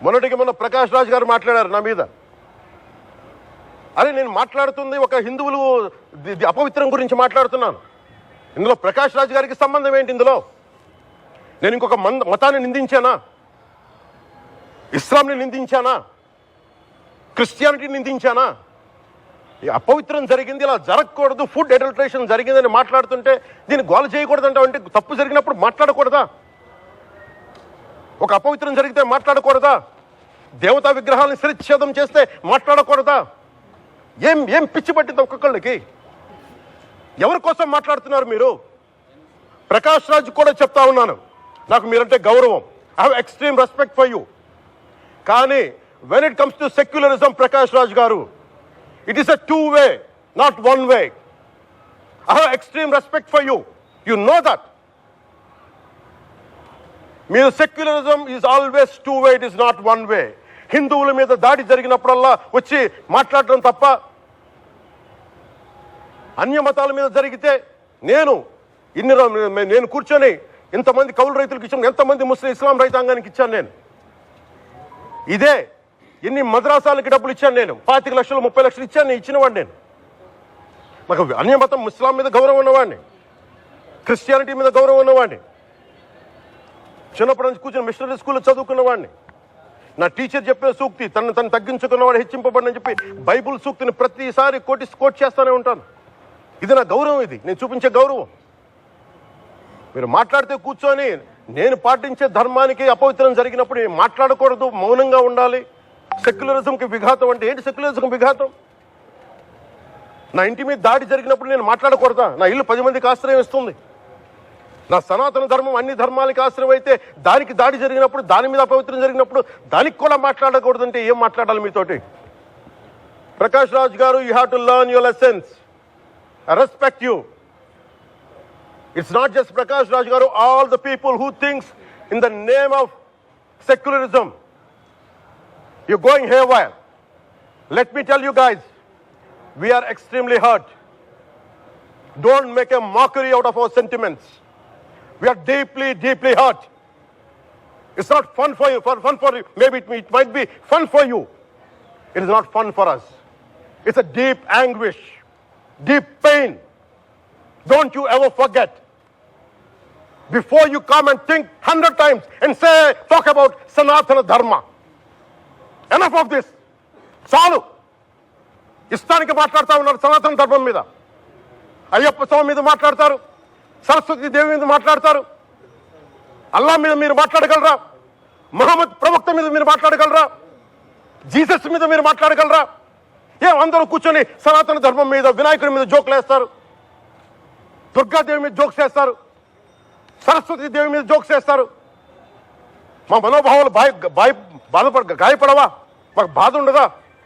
మొన్న ప్రకాష్ రాజ్ గారు మాట్లాడారు నా మీద. అరే నేను మాట్లాడుతుంది ఒక హిందువులు అపవిత్రం గురించి మాట్లాడుతున్నాను. ఇందులో ప్రకాష్ రాజ్ గారికి సంబంధం ఏంటి? ఇందులో నేను ఇంకొక మతాన్ని నిందించానా? ఇస్లాంని నిందించానా? క్రిస్టియానిటీని నిందించానా? ఈ అపవిత్రం జరిగింది, ఇలా జరగకూడదు, ఫుడ్ అడల్టరేషన్ జరిగిందని మాట్లాడుతుంటే దీన్ని గోల చేయకూడదంటే అంటే తప్పు జరిగినప్పుడు మాట్లాడకూడదా? ఒక అపవిత్రం జరిగితే మాట్లాడకూడదా? దేవతా విగ్రహాలను శిరచ్ఛేదం చేస్తే మాట్లాడకూడదా? ఏం పిచ్చి పట్టింది ఒక్కొక్కళ్ళకి? ఎవరి కోసం మాట్లాడుతున్నారు మీరు? ప్రకాష్ రాజ్ కూడా చెప్తా ఉన్నాను, నాకు మీరంటే గౌరవం. I have extreme respect for you. కానీ when it comes to secularism, Prakash Raj గారు, it is a two way, not one way. I have extreme respect for you. You know that. మీరు secularism is always two way, it is not one way. హిందువుల మీద దాడి జరిగినప్పుడల్లా వచ్చి మాట్లాడడం తప్ప, అన్య మతాల మీద జరిగితే నేను కూర్చొని ఇంతమంది కౌలు రైతులకు ఇచ్చాను, ఎంతమంది ముస్లిం ఇస్లాం రైతాంగానికి ఇచ్చాను నేను. ఇదే ఎన్ని మద్రాసాలకి డబ్బులు ఇచ్చాను నేను, 25 లక్షలు 30 లక్షలు ఇచ్చాను, ఇచ్చినవాడిని నేను. నాకు అన్య మతం ఇస్లాం మీద గౌరవం ఉన్నవాడిని, క్రిస్టియానిటీ మీద గౌరవం ఉన్నవాడిని, చిన్నప్పటి నుంచి కూర్చొని మిషనరీ స్కూల్లో చదువుకున్నవాడిని. నా టీచర్ చెప్పే సూక్తి, తను తగ్గించుకున్నవాడు హెచ్చింపబడిని చెప్పి బైబుల్ సూక్తిని ప్రతిసారి కోట్ చేస్తూనే ఉంటాను. ఇది నా గౌరవం, ఇది నేను చూపించే గౌరవం. మీరు మాట్లాడితే కూర్చొని నేను పాటించే ధర్మానికి అపవిత్రం జరిగినప్పుడు నేను మాట్లాడకూడదు, మౌనంగా ఉండాలి. సెక్యులరిజంకి విఘాతం అంటే ఏంటి? సెక్యులరిజంకి విఘాతం? నా ఇంటి మీద దాడి జరిగినప్పుడు నేను మాట్లాడకూడదా? నా ఇల్లు 10 మందికి ఆశ్రయం ఇస్తుంది. నా సనాతన ధర్మం అన్ని ధర్మాలకి ఆశ్రయం అయితే దానికి దాడి జరిగినప్పుడు, దాని మీద అపవిత్రం జరిగినప్పుడు దానికి కూడా మాట్లాడకూడదంటే ఏం మాట్లాడాలి మీతోటి? ప్రకాష్ రాజ్ గారు, you have to learn your lessons. I respect you. It's not just Prakash Raj Garu, all the people who thinks in the name of secularism, you're going haywire. Let me tell you guys, we are extremely hurt. Don't make a mockery out of our sentiments. We are deeply, deeply hurt. It's not fun for you, maybe it might be fun for you. It is not fun for us. It's a deep anguish, deep pain. Don't you ever forget. Before you come and think 100 times and talk about Sanatana Dharma. Enough of this. చాలు. ఇష్టానికి మాట్లాడుతూ ఉన్నారు సనాతన ధర్మం మీద. అయ్యప్ప స్వామి మీద మాట్లాడతారు, సరస్వతి దేవి మీద మాట్లాడతారు. అల్లా మీద మీరు మాట్లాడగలరా? మహమ్మద్ ప్రవక్త మీద మీరు మాట్లాడగలరా? జీసస్ మీద మీరు మాట్లాడగలరా? అందరూ కూర్చొని సనాతన ధర్మం మీద, వినాయకుడి మీద జోకులు వేస్తారు, దుర్గాదేవి మీద జోక్స్ వేస్తారు, సరస్వతి దేవి మీద జోక్స్ వేస్తారు. మా మనోభావాలు గాయపడవా? మాకు బాధ ఉండదా?